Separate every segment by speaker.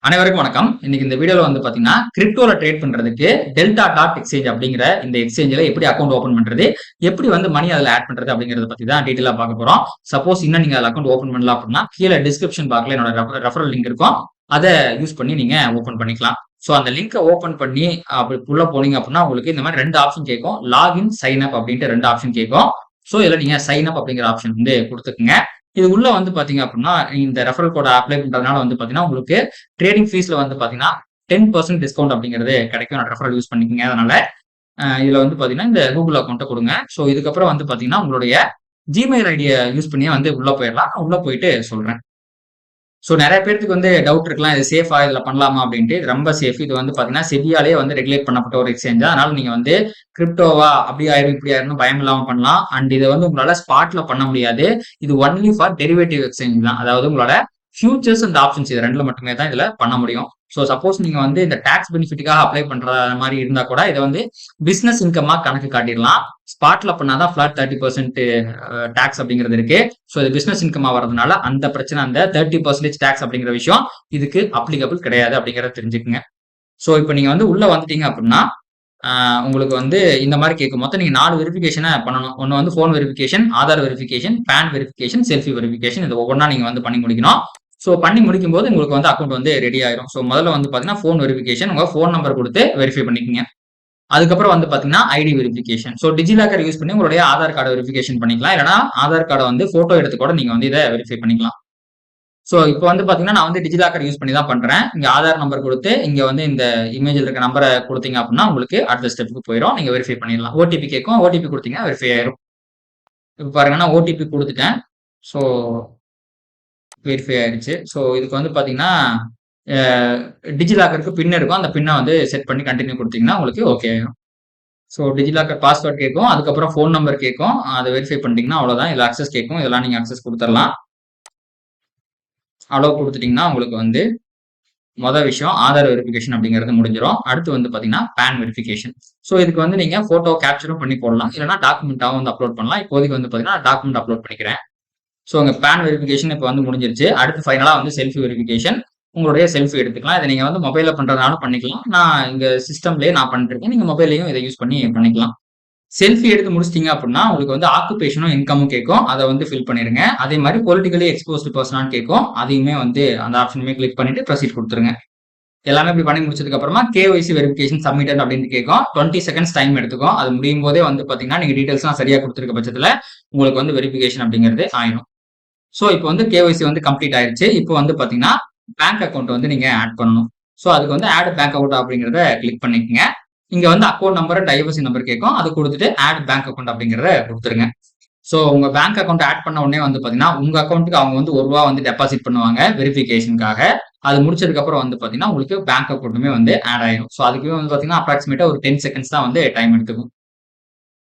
Speaker 1: அனைவருக்கும் வணக்கம். இன்னைக்கு இந்த வீடியோல வந்து பாத்தீங்கன்னா கிரிப்டோல ட்ரேட் பண்றதுக்கு டெல்டா டாட் எக்ஸ்சேஞ்ச் அப்படிங்கிற இந்த எக்ஸ்சேஞ்சில எப்படி அக்கௌண்ட் ஓபன் பண்றது, எப்படி வந்து மணி அதுல ஆட் பண்றது அப்படிங்கறத பத்தி தான் டீடைலா பார்க்க போறோம். சப்போஸ் இன்னும் நீங்க அதுல அக்கௌண்ட் ஓபன் பண்ணல அப்படின்னா கீழே டிஸ்கிரிப்ஷன் பாக்ஸ்ல என்னோட ரெஃபரல் லிங்க் இருக்கும். அதை யூஸ் பண்ணி நீங்க ஓபன் பண்ணிக்கலாம். சோ அந்த லிங்கை ஓபன் பண்ணி அப்படி உள்ள போனீங்க அப்படின்னா உங்களுக்கு இந்த மாதிரி ரெண்டு ஆப்ஷன் கேட்கும். லாகின், சைன் அப் அப்படின்ட்டு ரெண்டு ஆப்ஷன் கேட்கும். சோ இதுல நீங்க சைன் அப் அப்படிங்கிற ஆப்ஷன் வந்து கொடுத்துக்குங்க. இது உள்ள வந்து பாத்தீங்க அப்படின்னா இந்த ரெஃபரல் கோட அப்ளை பண்றதுனால வந்து பாத்தீங்கன்னா உங்களுக்கு ட்ரேடிங் ஃபீஸ்ல வந்து பாத்தீங்கன்னா 10% டிஸ்கவுண்ட் அப்படிங்கிறது கிடைக்கும். ரெஃபரல் யூஸ் பண்ணிக்கோங்க. அதனால இதுல வந்து பாத்தீங்கன்னா இந்த கூகுள் அக்கௌண்ட்டை கொடுங்க. ஸோ இதுக்கப்புறம் வந்து பாத்தீங்கன்னா உங்களுடைய ஜிமெயில் ஐடியை யூஸ் பண்ணி வந்து உள்ள போயிடலாம். உள்ள போயிட்டு சொல்றேன். ஸோ நிறைய பேருக்கு வந்து டவுட் இருக்கலாம், இது சேஃபா இதுல பண்ணலாமா அப்படின்ட்டு. இது ரொம்ப சேஃப். இது வந்து பாத்தீங்கன்னா செபியாலே வந்து ரெகுலேட் பண்ணப்பட்ட ஒரு எக்ஸ்சேஞ்ச். அதனால நீங்க வந்து கிரிப்டோவா அப்படி ஆயிரும் இப்படி ஆயிரும் பயம் இல்லாம பண்ணலாம். அண்ட் இதை வந்து உங்களால ஸ்பாட்ல பண்ண முடியாது. இது ஒன்லி ஃபார் டெரிவேட்டிவ் எக்ஸ்சேஞ்ச் தான். அதாவது உங்களோட ஃபியூச்சர்ஸ் அண்ட் ஆப்ஷன்ஸ் இது ரெண்டுல மட்டுமே தான் இதுல பண்ண முடியும். ஸோ சப்போஸ் நீங்க வந்து இந்த டாக்ஸ் பெனிஃபிட்டுக்காக அப்ளை பண்ற மாதிரி இருந்தா கூட இதை வந்து பிசினஸ் இன்கமா கணக்கு காட்டிடலாம். ஸ்பாட்ல பண்ணாதான் ஃபிளாட் 30% டாக்ஸ் அப்படிங்கிறது இருக்கு. ஸோ இது பிசினஸ் இன்கமா வரதுனால அந்த பிரச்சனை, அந்த 30% டாக்ஸ் அப்படிங்கிற விஷயம் இதுக்கு அப்ளிகபிள் கிடையாது அப்படிங்கிறத தெரிஞ்சுக்குங்க. ஸோ இப்போ நீங்க வந்து உள்ள வந்துட்டீங்க அப்படின்னா உங்களுக்கு வந்து இந்த மாதிரி கேட்கும். மொத்தம் நீங்க 4 வெரிஃபிகேஷனை பண்ணணும். ஒன்னு வந்து phone verification, Aadhaar verification, PAN verification, selfie verification. இது ஒவ்வொன்றா நீங்க வந்து பண்ணி முடிக்கணும். ஸோ பண்ணி முடிக்கும் போது உங்களுக்கு வந்து அக்கௌண்ட் வந்து ரெடி ஆயிரும். ஸோ முதல்ல வந்து பாத்தீங்கன்னா போன் வெரிஃபிகேஷன், உங்க போன் நம்பர் கொடுத்து வெரிஃபை பண்ணிக்கோங்க. அதுக்கப்புறம் வந்து பாத்தீங்கன்னா ID verification. So DigiLocker use பண்ணி உங்களுடைய ஆதார் கார்டை வெரிஃபிகேஷன் பண்ணிக்கலாம். இல்லைன்னா ஆதார் கார்டை வந்து போட்டோ எடுத்து கூட நீங்க வந்து இதை வெரிஃபை பண்ணிக்கலாம். ஸோ இப்போ வந்து பாத்தீங்கன்னா நான் வந்து டிஜிலாக்கர் யூஸ் பண்ணி தான் பண்றேன். இங்க ஆதார் நம்பர் கொடுத்து இங்க வந்து இந்த இமேஜ்ல இருக்க நம்பரை கொடுத்தீங்க அப்படின்னா உங்களுக்கு அடுத்த ஸ்டெப்புக்கு போயிடும். நீங்க வெரிஃபை பண்ணிடலாம். ஓடிபி கேட்கும். ஓடிபி கொடுத்தீங்கன்னா வெரிஃபை ஆயிரும். இப்போ பாருங்க நான் ஓடிபி கொடுத்துட்டேன். ஸோ வெரிஃபை ஆயிடுச்சு. ஸோ இதுக்கு வந்து பாத்தீங்கன்னா டிஜிலாக்கருக்கு பின் இருக்கும். அந்த பின்னை வந்து செட் பண்ணி கண்டினியூ கொடுத்தீங்கன்னா உங்களுக்கு ஓகே ஆயிரும். ஸோ டிஜிலாக்கர் பாஸ்வேர்ட் கேட்கும். அதுக்கப்புறம் ஃபோன் நம்பர் கேட்கும். அதை வெரிஃபை பண்ணிட்டீங்கன்னா அவ்வளோதான். இதில் அக்சஸ் கேட்கும். இதெல்லாம் நீங்க அக்சஸ் கொடுத்துடலாம். அலோவ் கொடுத்துட்டீங்கன்னா உங்களுக்கு வந்து மொதல் விஷயம் ஆதார் வெரிஃபிகேஷன் அப்படிங்கிறது முடிஞ்சிடும். அடுத்து வந்து பாத்தீங்கன்னா பேன் வெரிஃபிகேஷன். ஸோ இதுக்கு வந்து நீங்க போட்டோ கேப்சரும் பண்ணி போடலாம். இல்லைன்னா டாக்குமெண்டாவும் வந்து அப்லோட் பண்ணலாம். இப்போதைக்கு வந்து பாத்தீங்கன்னா டாக்குமெண்ட் அப்லோட் பண்ணிக்கிறேன். ஸோ உங்க பேன் வெரிஃபிகேஷன் இப்போ வந்து முடிஞ்சிருச்சு. அடுத்து ஃபைனலா வந்து செல்ஃபி வெரிஃபிகேஷன். உங்களுடைய செல்ஃபி எடுத்துக்கலாம். இதை நீங்க வந்து மொபைல்ல பண்றதுனாலும் பண்ணிக்கலாம். நான் இங்க சிஸ்டம்லயே நான் பண்ணிட்டு இருக்கேன். நீங்க மொபைல்லையும் இதை யூஸ் பண்ணி பண்ணிக்கலாம். செல்ஃபி எடுத்து முடிச்சிட்டீங்க அப்படின்னா உங்களுக்கு வந்து ஆக்குபேஷனும் இன்கமும் கேட்கும். அதை வந்து ஃபில் பண்ணிருங்க. அதே மாதிரி பொலிட்டிக்கலி எக்ஸ்போஸ்டு பர்சனான்னு கேட்கும். அதையுமே வந்து அந்த ஆப்ஷனுமே கிளிக் பண்ணிட்டு ப்ரொசீட் கொடுத்துருங்க. எல்லாமே இப்படி பண்ணி முடிச்சதுக்கு அப்புறமா கேஒய்சி வெரிஃபிகேஷன் சப்மிட்டட் அப்படின்னு கேட்கும். 20 செகண்ட்ஸ் டைம் எடுத்துக்கும். அது முடியும் போதே வந்து பாத்தீங்கன்னா நீங்க டீடைல்ஸ்லாம் சரியா கொடுத்துருக்க பட்சத்துல உங்களுக்கு வந்து வெரிஃபிகேஷன் அப்படிங்கிறது ஆயிடும். ஸோ இப்போ வந்து கேஒய்சி வந்து கம்ப்ளீட் ஆயிருச்சு. இப்போ வந்து பாத்தீங்கன்னா பேங்க் அக்கௌண்ட் வந்து நீங்க ஆட் பண்ணணும். ஸோ அதுக்கு வந்து ஆட் பேங்க் அக்கௌண்ட் அப்படிங்கிறத கிளிக் பண்ணிக்கோங்க. இங்க வந்து account number and IFSC number கேட்கும். அது கொடுத்துட்டு ஆட் பேங்க் அக்கௌண்ட் அப்படிங்கிறத கொடுத்துருங்க. ஸோ உங்க பேங்க் அக்கௌண்ட் ஆட் பண்ண உடனே வந்து பாத்தீங்கன்னா உங்க அக்கௌண்ட்டுக்கு அவங்க வந்து ₹1 வந்து டெபாசிட் பண்ணுவாங்க வெரிஃபிகேஷனுக்காக. அது முடிச்சதுக்கு அப்புறம் வந்து பாத்தீங்கன்னா உங்களுக்கு பேங்க் அக்கௌண்ட்டுமே வந்து ஆட் ஆயிடும். ஸோ அதுக்குமே வந்து பாத்தீங்கன்னா அப்ராக்சிமேட்டா ஒரு 10 செகண்ட்ஸ் தான் வந்து டைம் எடுத்துக்கும்.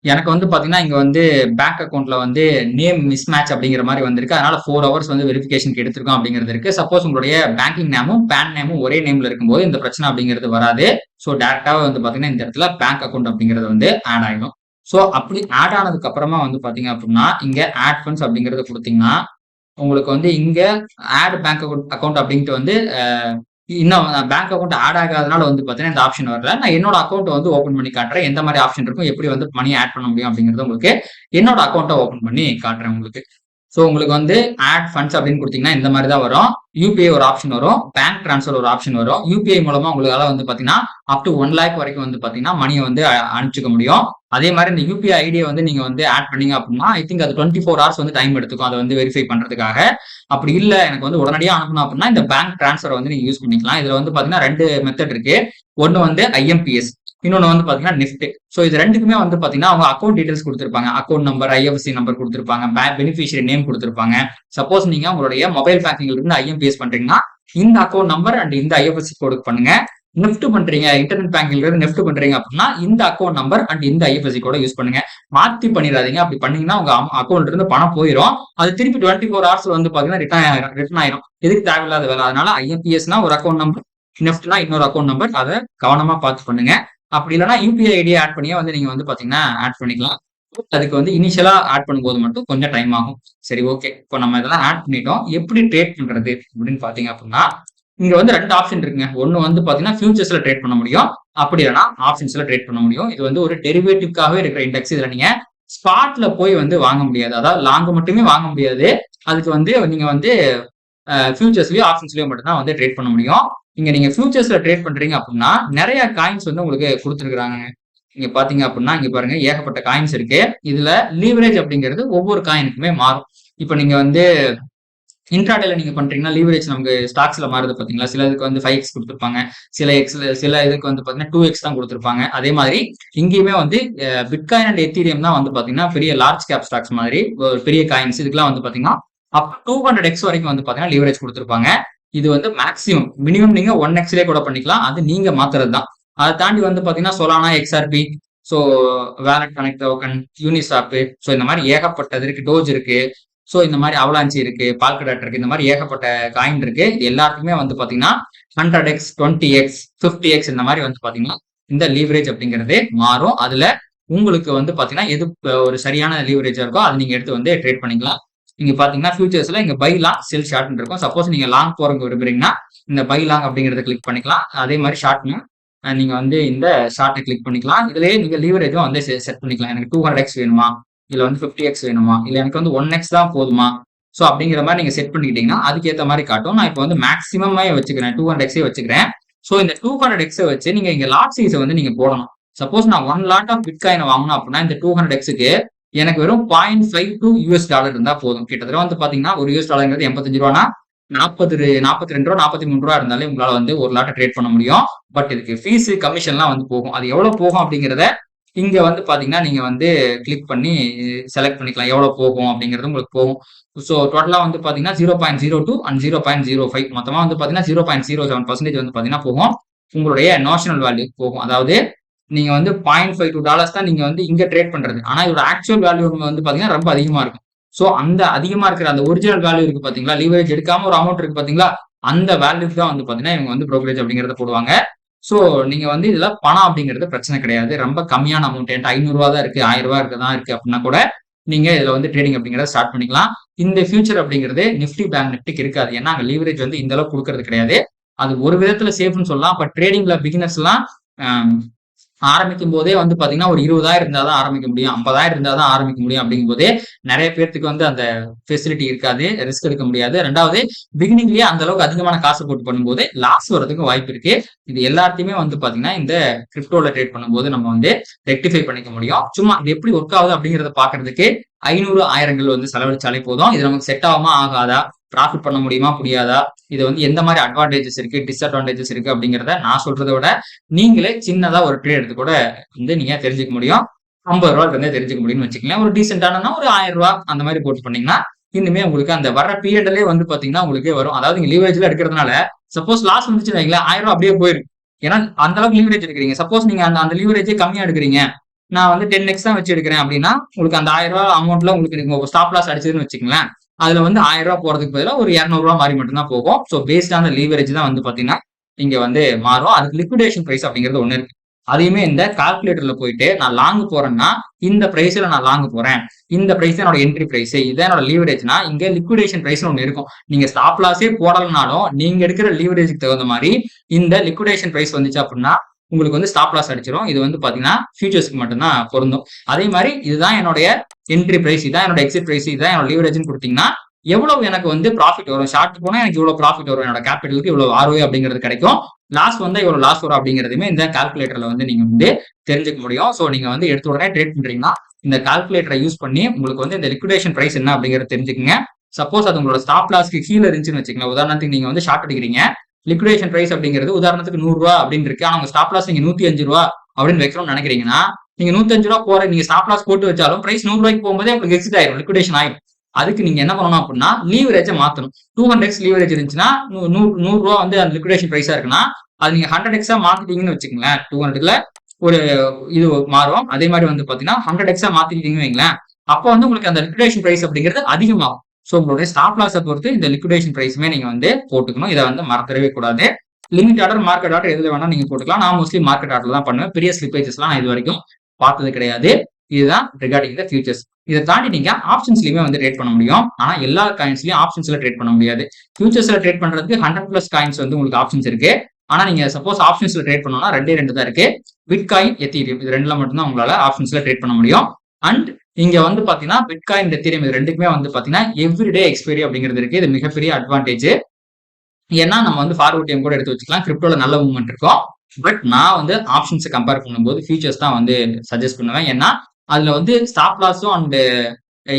Speaker 1: எனக்கு வந்து பாத்தீங்கன்னா இங்க வந்து பேங்க் அக்கௌண்ட்ல வந்து நேம் மிஸ் மேட்ச் அப்படிங்கிற மாதிரி வந்திருக்கு. அதனால 4 ஹவர்ஸ் வந்து வெரிஃபிகேஷனுக்கு எடுத்திருக்கோம் அப்படிங்கிறது இருக்கு. சப்போஸ் உங்களுடைய பேங்கிங் நேமும் பேன் நேமும் ஒரே நேம்ல இருக்கும்போது இந்த பிரச்சனை அப்படிங்கிறது வராது. ஸோ டேரக்டாவே வந்து பாத்தீங்கன்னா இந்த இடத்துல பேங்க் அக்கௌண்ட் அப்படிங்கிறது வந்து ஆட் ஆயிடும். ஸோ அப்படி ஆட் ஆனதுக்கு அப்புறமா வந்து பாத்தீங்க அப்படின்னா இங்க ஆட் ஃபண்ட்ஸ் அப்படிங்கறத கொடுத்தீங்கன்னா உங்களுக்கு வந்து இங்க ஆட் பேங்க் அக்கௌண்ட் அப்படின்ட்டு வந்து இன்னும் பேங்க் அக்கௌண்ட் ஆட் ஆகாதனால வந்து பாத்தீங்கன்னா இந்த ஆப்ஷன் வரல. நான் என்னோட அக்கௌண்ட் வந்து ஓபன் பண்ணி காட்டுறேன். எந்த மாதிரி ஆப்ஷன் இருக்கும், எப்படி வந்து மணி ஆட் பண்ண முடியும் அப்படிங்கிறது உங்களுக்கு என்னோட அக்கௌண்ட்டை ஓபன் பண்ணி காட்டுறேன் உங்களுக்கு. ஸோ உங்களுக்கு வந்து ஆட் ஃபண்ட்ஸ் அப்படின்னு கொடுத்தீங்கன்னா இந்த மாதிரி தான் வரும். யூபிஐ ஒரு ஆப்ஷன் வரும். பேங்க் டிரான்ஸ்ஃபர் ஒரு ஆப்ஷன் வரும். யூபிஐ மூலமா உங்களால வந்து பாத்தீங்கன்னா அப் டு 1 லேக் வரைக்கும் வந்து பாத்தீங்கன்னா மணியை வந்து அனுப்பிச்சுக்க முடியும். அதே மாதிரி இந்த யூபிஐ ஐடியை வந்து நீங்க வந்து ஆட் பண்ணீங்க அப்படின்னா ஐ திங்க் அது 24 ஹவர்ஸ் வந்து டைம் எடுத்துக்கும் அதை வந்து வெரிஃபை பண்றதுக்காக. அப்படி இல்ல எனக்கு வந்து உடனடியாக அனுப்பணும் அப்படின்னா இந்த பேங்க் டிரான்ஸ்ஃபர் வந்து நீங்க யூஸ் பண்ணிக்கலாம். இதுல வந்து பாத்தீங்கன்னா 2 மெத்தட் இருக்கு. ஒன்னு வந்து ஐஎம்பிஎஸ், இன்னொன்னு வந்து பாத்தீங்கன்னா நெஃப்ட். சோ இது ரெண்டுக்குமே வந்து பாத்தீங்கன்னா அவங்க அக்கௌண்ட் டீடைல்ஸ் கொடுத்திருப்பாங்க. அக்கௌண்ட் நம்பர், ஐஎஃப்எஸ்சி நம்பர் கொடுத்திருப்பாங்க. பெனிஃபிஷியரி நேம் கொடுத்திருப்பாங்க. சப்போஸ் நீங்க உங்களுடைய மொபைல் பேங்கிங்ல இருந்து ஐஎம்பிஎஸ் பண்றீங்கன்னா இந்த அக்கௌண்ட் நம்பர் அண்ட் இந்த ஐஎஃப்எஸ்சி கோடு பண்ணுங்க. நெஃப்ட் பண்றீங்க, இன்டர்நெட் பேங்கிங்ல இருந்து நெஃப்ட் பண்றீங்க அப்படின்னா இந்த அக்கௌண்ட் நம்பர் அண்ட் இந்த ஐஎஃப்எஸ்சி கோட யூஸ் பண்ணுங்க. மாத்தி பண்ணிடாதீங்க. அப்படி பண்ணீங்கன்னா உங்க அக்கௌண்ட்ல இருந்து பணம் போயிடும். அது திருப்பி 24 ஹவர்ஸ் வந்து பாத்தீங்கன்னா ரிட்டர்ன் ஆயிரும். எதுக்கு தேவையில்லாத வேலை. அதனால ஐஎம்பிஎஸ்னா ஒரு அக்கௌண்ட் நம்பர், நெஃப்ட்னா இன்னொரு அக்கௌண்ட் நம்பர். அதை கவனமா பார்த்து பண்ணுங்க. அப்படி இல்லைன்னா யூபிஐ ஐடியா ஆட் பண்ணியே வந்து நீங்க வந்து பாத்தீங்கன்னா ஆட் பண்ணிக்கலாம். அதுக்கு வந்து இனிஷியலா ஆட் பண்ணும்போது மட்டும் கொஞ்சம் டைம் ஆகும். சரி, ஓகே. இப்போ நம்ம இதெல்லாம் ஆட் பண்ணிட்டோம். எப்படி ட்ரேட் பண்றது அப்படின்னு பாத்தீங்க அப்படின்னா இங்க வந்து 2 ஆப்ஷன் இருக்குங்க. ஒண்ணு வந்து பாத்தீங்கன்னா ஃபியூச்சர்ஸ்ல ட்ரேட் பண்ண முடியும். அப்படி இல்லைன்னா ஆப்ஷன்ஸ்ல ட்ரேட் பண்ண முடியும். இது வந்து ஒரு டெரிவேட்டிவ்காகவே இருக்கிற இண்டெக்ஸ். இதுல நீங்க ஸ்பாட்ல போய் வந்து வாங்க முடியாது. அதாவது லாங் மட்டுமே வாங்க முடியாது. அதுக்கு வந்து நீங்க வந்து ஃபியூச்சர்ஸ்லயோ ஆப்ஷன்ஸ்லயோ மட்டும் தான் வந்து ட்ரேட் பண்ண முடியும். இங்க நீங்க ஃபியூச்சர்ஸ்ல ட்ரேட் பண்றீங்க அப்படின்னா நிறைய காயின்ஸ் வந்து உங்களுக்கு கொடுத்துருக்காங்க. இங்க பாத்தீங்க அப்படின்னா இங்க பாருங்க ஏகப்பட்ட காயின்ஸ் இருக்கு. இதுல லீவரேஜ் அப்படிங்கிறது ஒவ்வொரு காயினுக்குமே மாறும். இப்ப நீங்க வந்து இன்ட்ராடேல நீங்க பண்றீங்கன்னா லீவரேஜ் நமக்கு ஸ்டாக்ஸ்ல மாறுது பாத்தீங்களா? சில இதுக்கு வந்து 5x கொடுத்துருப்பாங்க. சில இதுக்கு வந்து பாத்தீங்கன்னா 2x தான் கொடுத்துருப்பாங்க. அதே மாதிரி இங்கேயுமே வந்து பிட்காயின் அண்ட் எத்தீரியம் தான் வந்து பாத்தீங்கன்னா பெரிய லார்ஜ் கேப் ஸ்டாக்ஸ் மாதிரி ஒரு பெரிய காயின்ஸ். இதுக்கெல்லாம் வந்து பாத்தீங்கன்னா அப் 200x வரைக்கும் வந்து பாத்தீங்கன்னா லீவரேஜ் கொடுத்துருப்பாங்க. இது வந்து மேக்ஸிமம். மினிமம் நீங்க 1xலயே கூட பண்ணிக்கலாம். அது நீங்க மாத்துறது தான். அதை தாண்டி வந்து பாத்தீங்கன்னா Solana, XRP, so wallet connect token, யூனிஸ்வாப், so இந்த மாதிரி ஏகப்பட்டது இருக்கு. டோஜ் இருக்கு. ஸோ இந்த மாதிரி அவலாஞ்சி இருக்கு, பால்கடாட் இருக்கு, இந்த மாதிரி ஏகப்பட்ட காயின் இருக்கு. இது எல்லாத்துக்குமே வந்து பாத்தீங்கன்னா 100x, 20x, 50x இந்த மாதிரி வந்து பாத்தீங்கன்னா இந்த லீவரேஜ் அப்படிங்கிறது மாறும். அதுல உங்களுக்கு வந்து பாத்தீங்கன்னா எது ஒரு சரியான லீவரேஜா இருக்கோ அது நீங்க எடுத்து வந்து ட்ரேட் பண்ணிக்கலாம். நீங்க பாத்தீங்கன்னா ஃபியூச்சர்ஸ்ல இங்க பை லாங், செல் ஷார்ட் இருக்கும். சப்போஸ் நீங்க லாங் போறவங்க விரும்புறீங்கன்னா இந்த பை லாங் அப்படிங்கறத கிளிக் பண்ணிக்கலாம். அதே மாதிரி ஷார்ட்னா நீங்க வந்து இந்த ஷார்ட்டை கிளிக் பண்ணிக்கலாம். இதுலயே நீங்க லீவரேஜும் வந்து செட் பண்ணிக்கலாம். எனக்கு 200x வேணுமா, இல்ல வந்து 50x வேணுமா, இல்ல எனக்கு வந்து 1x தான் போதுமா, ஸோ அப்படிங்கிற மாதிரி நீங்க செட் பண்ணிக்கிட்டீங்கன்னா அதுக்கேற்ற மாதிரி காட்டும். நான் இப்போ வந்து மேக்ஸிமமே வச்சுக்கிறேன், 200x வச்சுக்கிறேன். ஸோ இந்த 200x வச்சு நீங்க இங்க லாட் சைஸை வந்து நீங்க போடணும். சப்போஸ் நான் 1 லாட் ஆஃப் பிட்காயின் வாங்கணும் அப்படின்னா இந்த 200xக்கு எனக்கு வெறும் 0.52 US டாலர் இருந்தா போதும். கிட்டத்தட்ட வந்து பாத்தீங்கன்னா ஒரு US டாலர்ங்கிறது 85 ரூபானா 42 ரூபா 43 ரூபா இருந்தாலே உங்களால வந்து ஒரு லாட்டை ட்ரேட் பண்ண முடியும். பட் இதுக்கு ஃபீஸ் கமிஷன்லாம் வந்து போகும். அது எவ்வளவு போகும் அப்படிங்கிறத இங்க வந்து பாத்தீங்கன்னா நீங்க வந்து கிளிக் பண்ணி செலக்ட் பண்ணிக்கலாம். எவ்வளவு போகும் அப்படிங்கிறது உங்களுக்கு போகும். ஸோ டோட்டலா வந்து பாத்தீங்கன்னா 0.02 அண்ட் 0.05 மொத்தமா வந்து பாத்தீங்கன்னா 0.07% வந்து பாத்தீங்கன்னா போகும். உங்களுடைய நோஷனல் வேல்யூ போகும். அதாவது நீங்க வந்து $0.52 தான் நீங்க வந்து இங்க ட்ரேட் பண்றது. ஆனா இதோட ஆக்சுவல் வேல்யூ வந்து பாத்தீங்கன்னா ரொம்ப அதிகமா இருக்கும். சோ அந்த அதிகமா இருக்கிற அந்த ஒரிஜினல் வேல்யூ இருக்கு பாத்தீங்களா, லீவரேஜ் எடுக்காம ஒரு அமௌண்ட் இருக்கு பாத்தீங்களா, அந்த வேல்யூக்கு தான் வந்து பாத்தீங்கன்னா இவங்க வந்து ப்ரோக்கரேஜ் அப்படிங்கறத போடுவாங்க. சோ நீங்க வந்து இதுல பணம் அப்படிங்கிறது பிரச்சனை கிடையாது. ரொம்ப கம்மியான அமௌண்ட், என்கிட்ட 500 ரூபா தான் இருக்கு, 1000 ரூபா தான் இருக்கு அப்படின்னா கூட நீங்க இதுல வந்து ட்ரேடிங் அப்படிங்கறத ஸ்டார்ட் பண்ணிக்கலாம். இந்த ஃபியூச்சர் அப்படிங்கிறது நிஃப்டி பேங்க் நிஃப்டிக்கு இருக்காது. ஏன்னா அங்க லீவரேஜ் வந்து இந்த அளவுக்கு கொடுக்கறது கிடையாது. அது ஒரு விதத்துல சேஃப்னு சொல்லலாம். பட் ட்ரேடிங்ல பிகினர்ஸ் எல்லாம் ஆரம்பிக்கும் போதே வந்து பாத்தீங்கன்னா ஒரு 20,000 இருந்தாதான் ஆரம்பிக்க முடியும், 50,000 இருந்தாதான் ஆரம்பிக்க முடியும். அப்படிங்கும் போதே நிறைய பேருக்கு வந்து அந்த ஃபெசிலிட்டி இருக்காது, ரிஸ்க் எடுக்க முடியாது. ரெண்டாவது பிகினிங்லயே அந்த அளவுக்கு அதிகமான காசு போட்டு பண்ணும்போது லாஸ் வரதுக்கு வாய்ப்பு இருக்கு. இது எல்லாத்தையுமே வந்து பாத்தீங்கன்னா இந்த கிரிப்டோல ட்ரேட் பண்ணும்போது நம்ம வந்து ரெக்டிஃபை பண்ணிக்க முடியும். சும்மா இது எப்படி ஒர்க் ஆகுது அப்படிங்கறத பாக்குறதுக்கு 500 1000 வந்து செலவழிச்சாலே போதும். இது நமக்கு செட் ஆகுமா ஆகாதா, ப்ராஃபிட் பண்ண முடியுமா முடியாதா, இது வந்து எந்த மாதிரி அட்வான்டேஜஸ் இருக்கு, டிஸ்அட்வான்டேஜஸ் இருக்கு அப்படிங்கிறத நான் சொல்றதை விட நீங்களே சின்னதா ஒரு ட்ரேட் எடுத்து கூட வந்து நீங்க தெரிஞ்சுக்க முடியும். 50 ரூபாய்க்கு வந்து தெரிஞ்சுக்க முடியும்னு வச்சுக்கலாம். ஒரு டீசென்டானா ஒரு 1000 ரூபாய் அந்த மாதிரி போட்டு பண்ணீங்கன்னா இன்னுமே உங்களுக்கு அந்த வர பீரியட்லயே வந்து பாத்தீங்கன்னா உங்களுக்கே வரும். அதாவது நீங்க லீவரேஜ்ல எடுக்கிறதுனால சப்போஸ் லாஸ் வந்துச்சுன்னு வைங்களேன், 1000 ரூபாய் அப்படியே போயிருக்கு. ஏன்னா அந்த அளவுக்கு லீவரேஜ் எடுக்கிறீங்க. சப்போஸ் நீங்க அந்த லீவரேஜே கம்மியா எடுக்கிறீங்க, நான் வந்து 10x தான் வச்சு எடுக்கிறேன் அப்படின்னா உங்களுக்கு அந்த 1000 ரூபாய் அமௌண்ட்ல உங்களுக்கு ஸ்டாப் லாஸ் அடிச்சதுன்னு வச்சுக்கங்களேன், அதுல வந்து 1000 ரூபாய் போறதுக்கு பதிலா ஒரு 200 ரூபாய் மாதிரி மட்டும்தான் போகும். ஸோ பேஸ்டான லீவரேஜ் தான் வந்து பாத்தீங்கன்னா இங்க வந்து மாறும். அதுக்கு லிக்விடேஷன் பிரைஸ் அப்படிங்கிறது ஒண்ணு இருக்கு. அதையுமே இந்த கால்குலேட்டர்ல போயிட்டு நான் லாங் போறேன்னா இந்த பிரைஸ்ல நான் லாங் போறேன், இந்த பிரைஸ் என்னோட என்ட்ரி பிரைஸ், இதான் என்னோட லீவரேஜ்னா இங்க லிக்விடேஷன் பிரைஸ் ஒண்ணு இருக்கும். நீங்க ஸ்டாப் லாஸே போடலனாலும் நீங்க எடுக்கிற லீவரேஜுக்கு தகுந்த மாதிரி இந்த லிக்விடேஷன் பிரைஸ் வந்துச்சு அப்படின்னா உங்களுக்கு வந்து ஸ்டாப் லாஸ் அடிச்சிடும். இது வந்து பாத்தீங்கன்னா ஃபியூச்சர்ஸ்க்கு மட்டும்தான் பொருந்தும். அதே மாதிரி இதுதான் என்னுடைய என்ட்ரி பிரைஸ், இதான் என்னோட எக்ஸிட் பிரைஸ், இதான் என்னோட லீவரேஜ்னு கொடுத்தீங்கன்னா எவ்வளவு எனக்கு வந்து ப்ராஃபிட் வரும், ஷார்ட் போனா எனக்கு இவ்வளவு ப்ராஃபிட் வரும், என்னோட கேபிட்டலுக்கு இவ்வளவு ROI அப்படிங்கிறது கிடைக்கும், லாஸ் வந்தா இவ்வளவு லாஸ் வரும் அப்படிங்கிறதுமே இந்த கால்குலேட்டர்ல வந்து நீங்க வந்து தெரிஞ்சுக்க முடியும். சோ நீங்க வந்து எடுத்த உடனே ட்ரேட் பண்றீங்கன்னா இந்த கால்குலேட்டரை யூஸ் பண்ணி உங்களுக்கு வந்து இந்த லிக்விடேஷன் பிரைஸ் என்ன அப்படிங்கறத தெரிஞ்சுக்கங்க. சப்போஸ் அது உங்களோட ஸ்டாப் லாஸ்க்கு கீழே இருந்துச்சுன்னு வச்சுக்கோங்க, உதாரணத்துக்கு நீங்க வந்து ஷார்ட் அடிக்கிறீங்க, லிக்விடேஷன் பிரைஸ் அப்படிங்கிறது உதாரணத்துக்கு 100 ரூபா அப்படின்னு இருக்கு, ஆனா உங்க ஸ்டாப் லாஸ் நீங்க 105 ரூபா அப்படின்னு வைக்கணும்னு நினைக்கிறீங்கன்னா நீங்க 105 ரூபா போற நீங்க ஸ்டாப் லாஸ் போட்டு வச்சாலும் பிரைஸ் 100 ரூபாய்க்கு போகும்போதே உங்களுக்கு எக்ஸிட் ஆயிரும், லிக்விடேஷன் ஆயிரும். அதுக்கு நீங்க என்ன பண்ணணும் அப்படின்னா லீவரேஜை மாத்தணும். 200x லீவரேஜ் இருந்துச்சுன்னா 100 ரூபா வந்து அந்த லிக்விடேஷன் பிரைஸா இருக்குன்னா அது நீங்க 100x மாத்திட்டீங்கன்னு வச்சுக்கோங்களேன், 200ல ஒரு இது மாறும். அதே மாதிரி வந்து பாத்தீங்கன்னா 100x மாத்திட்டீங்கன்னு வைங்களேன், அப்போ வந்து உங்களுக்கு அந்த லிக்விடேஷன் பிரைஸ் அப்படிங்கிறது அதிகமாகும். ஸோ உங்களுடைய ஸ்டாப் லாஸை பொறுத்து இந்த லிக்விடேஷன் பிரைஸுமே நீங்க வந்து போட்டுக்கணும். இதை வந்து மறந்துடவே கூடாது. லிமிட் ஆர்டர், மார்க்கெட் ஆர்டர் எதுல வேணா நீங்க போட்டுக்கலாம். நான் மோஸ்ட்லி மார்க்கெட் ஆர்டர் தான் பண்ணுவேன். பெரிய ஸ்லிப்பேஜஸ்லாம் நான் இது வரைக்கும் பார்த்தது கிடையாது. இதுதான் ரிகார்டிங் த ஃபியூச்சர்ஸ். இத தாண்டி நீங்க ஆப்ஷன்ஸ்லயுமே வந்து ட்ரேட் பண்ண முடியும். ஆனா எல்லா காயின்ஸ்லயும் ஆப்ஷன்ஸ்ல ட்ரேட் பண்ண முடியாது. ஃபியூச்சர்ஸ்ல ட்ரேட் பண்றதுக்கு 100+ காயின்ஸ் வந்து உங்களுக்கு ஆப்ஷன்ஸ் இருக்கு. ஆனா நீங்க சப்போஸ் ஆப்ஷன்ஸ்ல ட்ரேட் பண்ணனும்னா 2 தான் இருக்கு. பிட்காயின், எத்தீரியம் இது 2ல மட்டும் தான் உங்களால ஆப்ஷன்ஸ்ல ட்ரேட் பண்ண முடியும். அண்ட் இங்க வந்து பாத்தீங்கன்னா பிட்காயின், எத்தீரியம் இது 2க்குமே வந்து பாத்தீங்கன்னா எவ்ரிடே எக்ஸ்பைரி அப்படிங்கிறது இருக்கு. இது மிகப்பெரிய அட்வான்டேஜ். ஏன்னா நம்ம வந்து ஃபார்வர்ட் டைம் கூட எடுத்து வச்சுக்கலாம். கிரிப்டோல நல்ல மூவ்மெண்ட் இருக்கும். பட் நான் வந்து ஆப்ஷன்ஸை கம்பேர் பண்ணும்போது ஃபியூச்சர்ஸ் தான் வந்து சஜஸ்ட் பண்ணுவேன். ஏன்னா அதுல வந்து ஸ்டாப் லாஸும் அண்ட்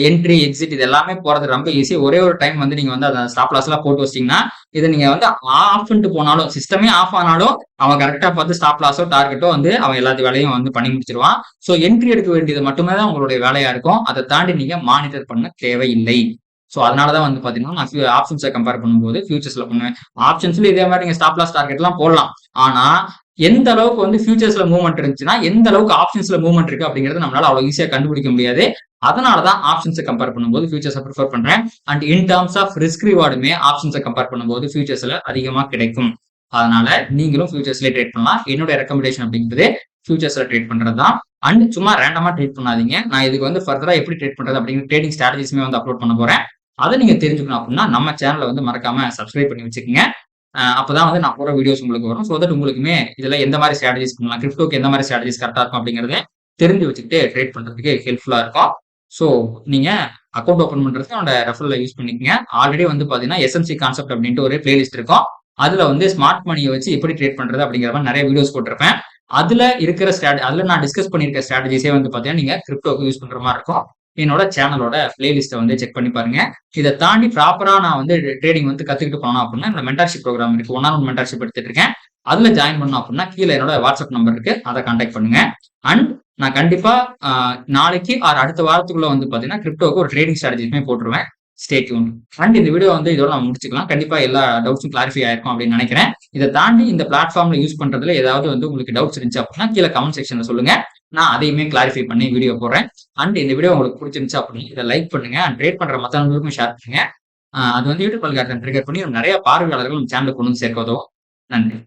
Speaker 1: என்ட்ரி, எக்ஸிட் இது எல்லாமே போறது ரொம்ப ஈஸி. ஒரே ஒரு டைம் வந்து நீங்க வந்து அந்த ஸ்டாப் லாஸ் எல்லாம் போட்டு வச்சிட்டீங்கன்னா, இதை நீங்க வந்து ஆஃப் பண்ணிட்டு போனாலும், சிஸ்டமே ஆஃப் ஆனாலும் அவன் கரெக்டா பார்த்து ஸ்டாப் லாஸோ டார்கெட்டோ வந்து அவன் எல்லாத்து வேலையும் வந்து பண்ணி முடிச்சிருவான். ஸோ என்ட்ரி எடுக்க வேண்டியது மட்டுமே தான் உங்களுடைய வேலையா இருக்கும். அதை தாண்டி நீங்க மானிட்டர் பண்ண தேவையில்லை. ஸோ அதனாலதான் வந்து பாத்தீங்கன்னா நான் ஆப்ஷன்ஸை கம்பேர் பண்ணும்போது ஃபியூச்சர்ஸ்ல பண்ணுவேன். ஆப்ஷன்ஸ்ல இதே மாதிரி நீங்க ஸ்டாப் லாஸ் டார்கெட் எல்லாம் போடலாம். ஆனா எந்த அளவுக்கு வந்து ஃபியூச்சர்ஸ்ல மூவ்மெண்ட் இருந்துச்சுன்னா எந்த அளவுக்கு ஆப்ஷன்ஸ்ல மூவ்மெண்ட் இருக்கு அப்படிங்கறது நம்மளால அவ்வளவு ஈஸியா கண்டுபிடிக்க முடியாது. அதனாலதான் ஆப்ஷன்ஸை கம்பேர் பண்ணும்போது ஃபியூச்சர்ஸை ப்ரிஃபர் பண்றேன். And in terms of risk ரிவார்டுமே ஆப்ஷன்ஸை கம்பேர் பண்ணும்போது ஃபியூச்சர்ஸ்ல அதிகமா கிடைக்கும். அதனால நீங்களும் ஃபியூச்சர்ஸ்ல ட்ரேட் பண்ணலாம். என்னோட ரெக்கமெண்டேஷன் அப்படிங்கிறது ஃபியூச்சர்ஸ்ல ட்ரேட் பண்றதுதான். அண்ட் சும்மா ரேண்டமா ட்ரேட் பண்ணாதீங்க. நான் இதுக்கு வந்து ஃபர்தரா எப்படி ட்ரேட் பண்றது அப்படிங்கிற ட்ரேடிங் ஸ்ட்ராட்டஜிஸ்மே வந்து அப்லோட் பண்ண போறேன். அதை நீங்க தெரிஞ்சுக்கணும் அப்படின்னா நம்ம சேனலை வந்து மறக்காம சப்ஸ்கிரைப் பண்ணி வச்சுக்கோங்க. அப்பதான் வந்து நான் போற வீடியோஸ் உங்களுக்கு வரும். ஸோ தட் உங்களுக்குமே இதுல எந்த மாதிரி ஸ்ட்ராட்டஜிஸ் பண்ணலாம், கிரிப்டோக்கு எந்த மாதிரி ஸ்ட்ராட்டஜிஸ் கரெக்டா இருக்கும் அப்படிங்கறத தெரிஞ்சு வச்சுக்கிட்டு ட்ரேட் பண்றதுக்கு ஹெல்ப்ஃபுல்லா இருக்கும். ஸோ நீங்க அக்கௌண்ட் ஓபன் பண்றதுக்கு என்னோட ரெஃபரல்ல யூஸ் பண்ணிக்கங்க. ஆல்ரெடி வந்து பாத்தீங்கன்னா எஸ்எம்சி கான்செப்ட் அப்படின்ட்டு ஒரு பிளேலிஸ்ட் இருக்கும். அதுல வந்து ஸ்மார்ட் மணியை வச்சு எப்படி ட்ரேட் பண்றது அப்படிங்கிற மாதிரி நிறைய வீடியோஸ் போட்டிருப்பேன். அதுல நான் டிஸ்கஸ் பண்ணிருக்க ஸ்ட்ராட்டஜிஸே வந்து பாத்தீங்கன்னா நீங்க கிரிப்டோக்கு யூஸ் பண்ற மாதிரி இருக்கும். என்னோட சேனலோட பிளேலிஸ்ட்டை வந்து செக் பண்ணி பாருங்க. இதை தாண்டி ப்ராப்பரா நான் வந்து ட்ரேடிங் வந்து கத்துக்கிட்டு போனோம் அப்படின்னா இந்த மென்டர்ஷிப் ப்ரோக்ராம் இருக்கு. 1-on-1 மென்டர்ஷிப் எடுத்துட்டு இருக்கேன். அதுல ஜாயின் பண்ணோம் அப்படின்னா கீழே என்னோட வாட்ஸ்அப் நம்பர் இருக்கு. அதை கான்டாக்ட் பண்ணுங்க. அண்ட் நான் கண்டிப்பா நாளைக்கு அடுத்த வாரத்துக்குள்ள வந்து பாத்தீங்கன்னா கிரிப்டோக்கு ஒரு ட்ரேடிங் ஸ்ட்ராட்டஜிஸ்மே போட்டுருவேன். Stay tune. அண்ட் இந்த வீடியோ வந்து இதோட நம்ம முடிச்சுக்கலாம். கண்டிப்பா எல்லா டவுட்ஸும் கிளாரிஃபை ஆயிருக்கும் அப்படின்னு நினைக்கிறேன். இதை தாண்டி இந்த பிளாட்ஃபார்ம்ல யூஸ் பண்றதுல ஏதாவது வந்து உங்களுக்கு டவுட்ஸ் இருந்துச்சு அப்படின்னா கீழே கமெண்ட் செக்ஷன்ல சொல்லுங்க. நான் அதையுமே கிளாரிஃபை பண்ணி வீடியோ போடுறேன். அண்ட் இந்த வீடியோ உங்களுக்கு பிடிச்சிருந்துச்சு அப்படின்னு இதை லைக் பண்ணுங்க. அண்ட் ட்ரேட் பண்ற மற்ற நண்பர்களுக்கும் ஷேர் பண்ணுங்க. அது வந்து யூடியூப் அல்காரிதம் ட்ரிகர் பண்ணி நிறைய பார்வையாளர்கள் நம்ம சேனலுக்கு கொண்டு வந்து சேர்க்க உதவும். நன்றி.